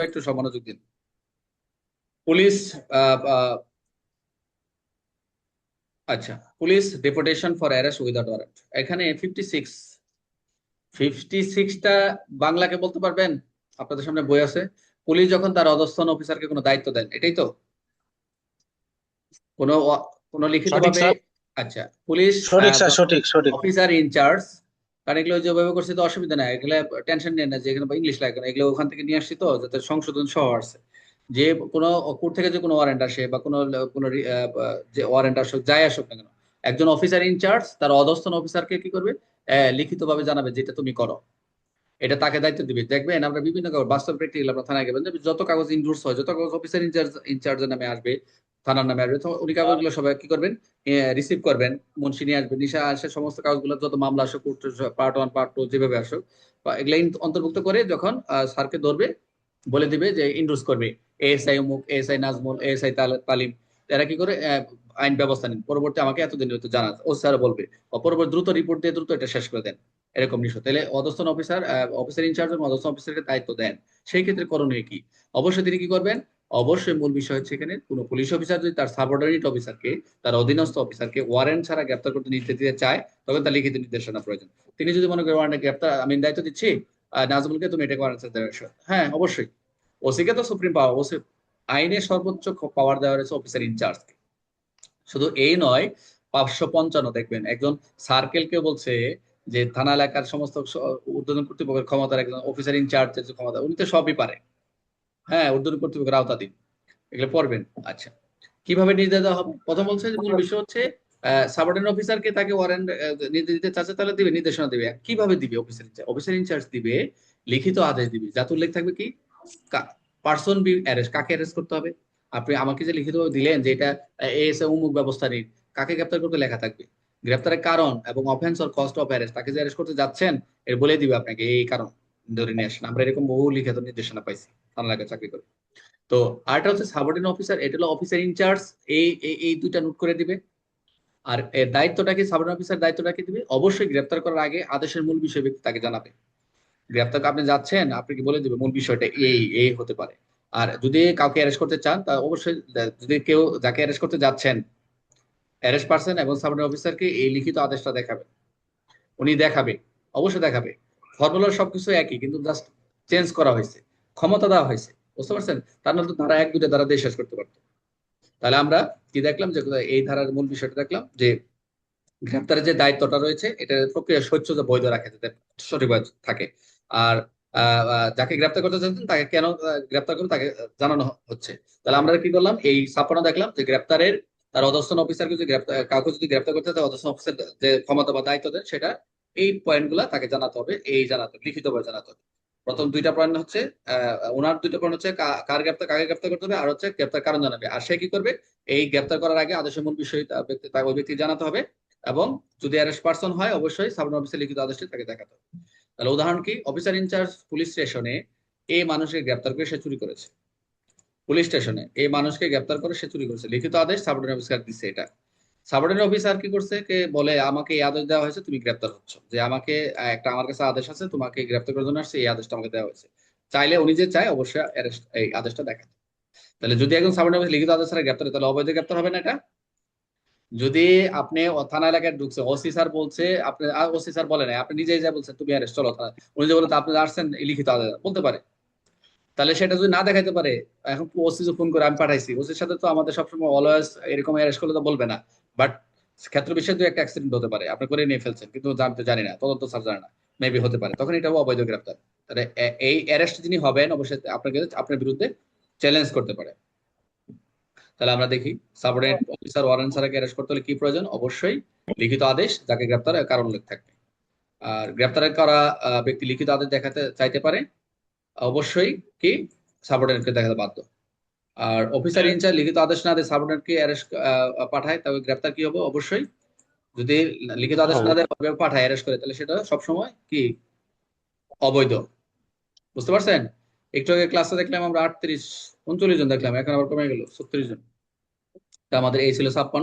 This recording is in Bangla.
একটু মনোযোগ দিন। পুলিশ আহ, আহ, আচ্ছা, police deputation for arrest without warrant. এখানে 56টা বাংলাকে বলতে পারবেন? আপনাদের সামনে বই আছে। পুলিশ যখন তার অধস্তন অফিসারকে কোনো দায়িত্ব দেন, এটাই তো কোনো কোনো লিখিত সঠিক ভাবে। স্যার। আচ্ছা, পুলিশ সঠিক স্যার, সঠিক সঠিক। Officer incharge. কারণ এগুলো যেভাবে করছে তো অসুবিধা নাই, এগুলো টেনশন নিয়ে না যে এখানে ইংলিশ লাগে না, এগুলো ওখান থেকে নিয়ে আসছি তো যাতে সংশোধন সহ আসছে। যে কোনো কোর্ট থেকে যে কোনো ওয়ারেন্ট আসে বা কোনো কোনো যে ওয়ারেন্ট আসুক যাই আসুক না কেন, একজন অফিসার ইনচার্জ তার অধস্তন অফিসারকে কি করবে? লিখিতভাবে জানাবে যেটা তুমি করো, এটা তাকে দায়িত্ব দিবে। দেখবেন আমরা বিভিন্ন কাগজ বাস্তব প্র্যাকটিক্যাল আমরা থানায় গেবেন, যত কাগজ ইনডোর্স হয়, যত কাগজ অফিসার ইনচার্জের নামে আসবে, থানার নামে আসবে, তো উনি কাগজগুলো সবাই কি করবেন? রিসিভ করবেন। মুন্সি নিয়ে আসবেন, নিশা আসে, সমস্ত কাগজগুলো যত মামলা আসুক, পার্ট ওয়ান পার্ট টু যেভাবে আসুক, বা এগুলো অন্তর্ভুক্ত করে যখন স্যারকে ধরবে, বলে দিবে যে ইনডোর্স করবে এএসআই অমুক, এএসআই নাজমুল, এএসআই তালিম। এরা কি করে? আইন ব্যবস্থা নিন, পরবর্তী আমাকে এতদিন হয়তো জানা ও স্যার বলবে, অপরপর দ্রুত রিপোর্ট দিয়ে দ্রুত এটা শেষ করে দেন। এরকম নিশ্চয় তাহলে অধস্তন অফিসার, অফিসার ইনচার্জ এবং অধস্তন অফিসারকে দায়িত্ব দেন। সেই ক্ষেত্রে করণীয় কি? অবশ্যই তিনি কি করবেন? অবশ্যই মূল বিষয় হচ্ছে এখানে কোন পুলিশ অফিসার যদি তার সাবঅর্ডিনেট অফিসারকে, তার অধীনস্থ অফিসারকে ওয়ারেন্ট ছাড়া গ্রেপ্তার করতে নির্দেশ দিতে চায়, তবে তার লিখিত নির্দেশনা প্রয়োজন। তিনি যদি মনে করেন ওয়ারেন্টে গ্রেপ্তার আমি দায়িত্ব দিচ্ছি নাজমুলকে, তুমি এটা ওয়ারেন্ট ছাড়া দেবে, হ্যাঁ অবশ্যই। ওসিকে তো সুপ্রিম পাওয়ার, ওসি আইনের সর্বোচ্চ পাওয়ার দেওয়া হয়েছে অফিসার ইনচার্জকে। শুধু এই নয়, 555 দেখবেন একজন সার্কেলকে বলছে যে থানা এলাকার সমস্ত ঊর্ধ্বতন কর্তৃপক্ষের ক্ষমতার একজন অফিসার ইনচার্জের যে ক্ষমতা, উনি তো সবই পারে। হ্যাঁ, ঊর্ধ্বতন কর্তৃপক্ষের আওতাধীন। এগুলো পড়বেন। আচ্ছা, কিভাবে নির্দেশ দেওয়া হবে? প্রথম বলছে যে মূল বিষয় হচ্ছে সাবঅর্ডিনেট অফিসারকে তাকে ওয়ারেন্ট নির্দেশ দিতে চাচ্ছে, তাহলে দিবে, নির্দেশনা দিবে। কিভাবে দিবে? অফিসার ইনচার্জ, অফিসার ইনচার্জ দিবে লিখিত আদেশ দিবে, যাতে উল্লেখ থাকবে কি পার্সন বি অ্যারেস্ট, কাকে অ্যারেস্ট করতে হবে। আপনি আমাকে যে লিখিতভাবে দিলেন যে এটা এএসএ অমুক ব্যবস্থা নিন, কাকে গ্রেপ্তার করতে লেখা থাকবে, গ্রেপ্তারের কারণ এবং offence or cost of arrest, তাকে যে অ্যারেস্ট করতে যাচ্ছেন এর বলে দিবে আপনাকে এই কারণ ধরে নিয়ে আসেন। আমরা এরকম বহু লিখিত নির্দেশনা পাইছি থানা এলাকায় চাকরি করে। তো আরেকটা হচ্ছে সাবঅর্ডিনেট অফিসার, এটা হলো অফিসার ইনচার্জ। এই এই এই দুইটা নোট করে দিবে। আর এর দায়িত্বটা কি? সাবঅর্ডিনেট অফিসার দায়িত্বটা কি দিবে? অবশ্যই গ্রেপ্তার করার আগে আদেশের মূল বিষয় ব্যক্তি তাকে জানাবে। গ্রেপ্তার আপনি যাচ্ছেন, আপনি কি বলে দিবে মূল বিষয়টা এই এই হতে পারে। আর যদি কাউকে অ্যারেস্ট করতে চান, তা অবশ্যই যদি কেউ যাকে অ্যারেস্ট করতে যাচ্ছেন, অ্যারেস্ট পার্সন এবং সাবঅর্ডিনেট অফিসারকে এই লিখিত আদেশটা দেখাবে। উনি দেখাবে, অবশ্যই দেখাবে। ফর্মুলা সবকিছু একই, কিন্তু জাস্ট চেঞ্জ করা হয়েছে, ক্ষমতা দেওয়া হয়েছে। বুঝতে পারছেন? তার নাহলে তো ধারা এক দুইটা ধারা দিয়ে শেষ করতে পারতো। তাহলে আমরা কি দেখলাম? যে এই ধারার মূল বিষয়টা দেখলাম যে গ্রেপ্তারের যে দায়িত্বটা রয়েছে, এটা প্রক্রিয়া স্বচ্ছতা বৈধ রাখে, যাতে সঠিকভাবে থাকে। আর যাকে গ্রেপ্তার করতে চাচ্ছেন তাকে কেন গ্রেপ্তার করবে তাকে জানানো হচ্ছে। তাহলে আমরা কি করলাম? এই ছাপানো দেখলাম যে গ্রেপ্তারের, তার অধস্তন অফিসারকে যদি গ্রেপ্তার, কাউকে যদি গ্রেপ্তার করতে হয়, অধস্তন অফিসার যে ক্ষমতা বা দায়িত্ব দেন সেটা, এই পয়েন্ট গুলা তাকে জানাতে হবে, এই জানাতে হবে, লিখিতভাবে জানাতে হবে। প্রথম দুইটা পয়েন্ট হচ্ছে ওনার দুইটা পয়েন্ট হচ্ছে কার গ্রেপ্তার, কাকে গ্রেপ্তার করতে হবে, আর হচ্ছে গ্রেপ্তার কারণ জানাবে। আর সে কি করবে? এই গ্রেপ্তার করার আগে আদেশের মূল বিষয় তাকে ওই ব্যক্তি জানাতে হবে। এবং যদি অ্যারেস্ট পার্সন হয়, অবশ্যই সাবঅর্ডিনেট অফিসে লিখিত আদেশটি তাকে দেখাতে হবে। তাহলে উদাহরণ কি? অফিসার ইনচার্জ পুলিশ স্টেশনে এই মানুষকে গ্রেপ্তার করে সে চুরি করেছে। পুলিশ স্টেশনে এই মানুষকে গ্রেপ্তার করে সে চুরি করেছে, লিখিত আদেশ সাবঅর্ডিনেট অফিসার দিচ্ছে। এটা সাবঅর্ডিনেট অফিসার কি করছে? কে বলে আমাকে এই আদেশ দেওয়া হয়েছে, তুমি গ্রেপ্তার হচ্ছ, যে আমাকে একটা আমার কাছে আদেশ আছে, তোমাকে গ্রেপ্তার করার জন্য আসছে, এই আদেশটা আমাকে দেওয়া হয়েছে। চাইলে উনি যে চায় অবশ্যই এই আদেশটা দেখাতে। তাহলে যদি একজন সাবঅর্ডিনেট অফিসার লিখিত আদেশ ছাড়া গ্রেপ্তার হয়, তাহলে অবৈধ গ্রেপ্তার হবে না এটা? যদি আপনি থানা এলাকায় ঢুকছে, ওসি স্যার বলছে, আপনি ওসি স্যার বলে নাই, আপনি নিজেই যা বলছেন তুমি অ্যারেস্ট চলো থানা, উনি যে বলে আপনি আসছেন এই লিখিত আদেশ বলতে পারে, তাহলে সেটা যদি না দেখাইতে পারে, এখন ওসি যে ফোন করে আমি পাঠাইছি, ওসির সাথে তো আমাদের সবসময় অলওয়েজ এরকম অ্যারেস্ট করলে তো বলবে না। বাট ক্ষেত্র বিশেষে দুই একটা অ্যাক্সিডেন্ট হতে পারে, আপনি করে নিয়ে ফেলছেন কিন্তু জানতে জানি না, তদন্ত স্যার জানে না, মেবি হতে পারে, তখন এটা অবৈধ গ্রেপ্তার। তাহলে এই অ্যারেস্ট যিনি হবেন অবশ্যই আপনাকে আপনার বিরুদ্ধে চ্যালেঞ্জ করতে পারে। তাহলে আমরা দেখি সাবঅর্ডিনেট অফিসার ওয়ারেন্ট ছাড়া অ্যারেস্ট করতে হলে কি প্রয়োজন? অবশ্যই লিখিত আদেশ, যাকে গ্রেপ্তারের কারণ উল্লেখ থাকবে। আর গ্রেপ্তার করা ব্যক্তি লিখিত আদেশ দেখাতে চাইতে পারে, অবশ্যই কি সাবঅর্ডিনেটকে দেখাতে বাধ্য। আর অফিসার ইনচার্জ লিখিত আদেশ না দিয়ে সাবঅর্ডিনেটকে অ্যারেস্ট পাঠায়, তবে গ্রেপ্তার কি হবে? অবশ্যই। যদি লিখিত আদেশ না দেয় পাঠায় অ্যারেস্ট করে, তাহলে সেটা সবসময় কি অবৈধ। বুঝতে পারছেন? একটু আগে ক্লাসে দেখলাম আমরা 38 39 জন দেখলাম, এখন আবার কমে গেল 36 জন। তা আমাদের এই ছিল 56।